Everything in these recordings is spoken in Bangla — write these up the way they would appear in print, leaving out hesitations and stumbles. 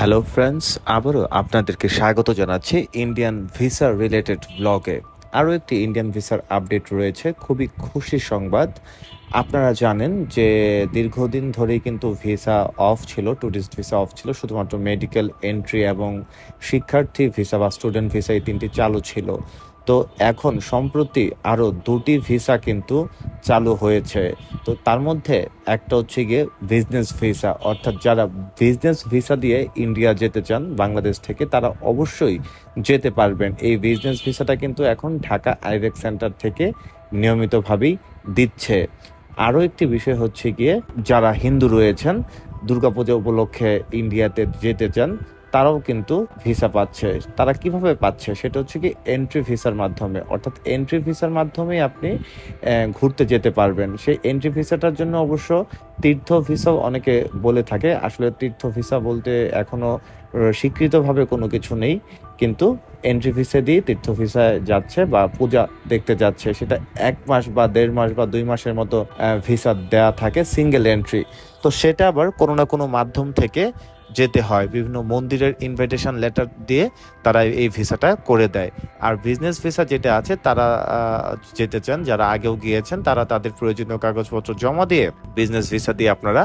হ্যালো ফ্রেন্ডস, আবারও আপনাদেরকে স্বাগত জানাচ্ছি ইন্ডিয়ান ভিসা রিলেটেড ব্লগে। আরও একটি ইন্ডিয়ান ভিসার আপডেট রয়েছে, খুবই খুশির সংবাদ। আপনারা জানেন যে দীর্ঘদিন ধরেই কিন্তু ভিসা অফ ছিল, ট্যুরিস্ট ভিসা অফ ছিল, শুধুমাত্র মেডিকেল এন্ট্রি এবং শিক্ষার্থী ভিসা বা স্টুডেন্ট ভিসা এই তিনটি চালু ছিল। তো এখন সম্প্রতি আরও দুটি ভিসা কিন্তু চালু হয়েছে। তো তার মধ্যে একটা হচ্ছে গিয়ে বিজনেস ভিসা, অর্থাৎ যারা বিজনেস ভিসা দিয়ে ইন্ডিয়া যেতে চান বাংলাদেশ থেকে তারা অবশ্যই যেতে পারবেন। এই বিজনেস ভিসাটা কিন্তু এখন ঢাকা আইভেক সেন্টার থেকে নিয়মিতভাবেই দিচ্ছে। আরও একটি বিষয় হচ্ছে গিয়ে যারা হিন্দু রয়েছেন, দুর্গাপূজা উপলক্ষে ইন্ডিয়াতে যেতে চান তারাও কিন্তু ভিসা পাচ্ছে। তারা কিভাবে পাচ্ছে সেটা হচ্ছে কি এন্ট্রি ভিসার মাধ্যমে, অর্থাৎ এন্ট্রি ভিসার মাধ্যমেই আপনি ঘুরতে যেতে পারবেন। সেই এন্ট্রি ভিসাটার জন্য অবশ্য তীর্থ ভিসাও অনেকে বলে থাকে। আসলে তীর্থ ভিসা বলতে এখনো স্বীকৃতভাবে কোনো কিছু নেই, কিন্তু এন্ট্রি ভিসা দিয়ে তীর্থ ভিসায় যাচ্ছে বা পূজা দেখতে যাচ্ছে, সেটা 1 মাস বা 1.5 মাস বা 2 মাসের মতো ভিসা দেয়া থাকে সিঙ্গেল এন্ট্রি। তো সেটা আবার কোনো না কোনো মাধ্যম থেকে যেতে হয়, বিভিন্ন মন্দিরের ইনভাইটেশন লেটার দিয়ে তারা এই ভিসাটা করে দেয়। আর বিজনেস ভিসা যেটা আছে তারা যেতে চান, যারা আগেও গিয়েছেন তারা তাদের প্রয়োজনীয় কাগজপত্র জমা দিয়ে বিজনেস ভিসা দিয়ে আপনারা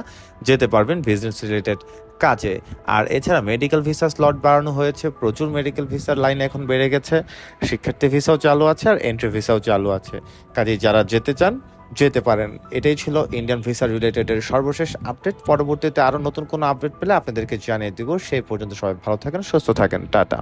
যেতে পারবেন বিজনেস রিলেটেড কাজে। আর এছাড়া মেডিকেল ভিসা স্লট বাড়ানো হয়েছে, প্রচুর মেডিকেল ভিসার লাইন এখন বেড়ে গেছে। শিক্ষার্থী ভিসাও চালু আছে আর এন্ট্রি ভিসাও চালু আছে। কাজে যারা যেতে চান যেতে পারেন। এটাই ছিল ইন্ডিয়ান ভিসা রিলেটেডের সর্বশেষ আপডেট। পরবর্তীতে আরও নতুন কোনো আপডেট পেলে আপনাদেরকে জানিয়ে দিব। সেই পর্যন্ত সবাই ভালো থাকেন, সুস্থ থাকেন, টাটা।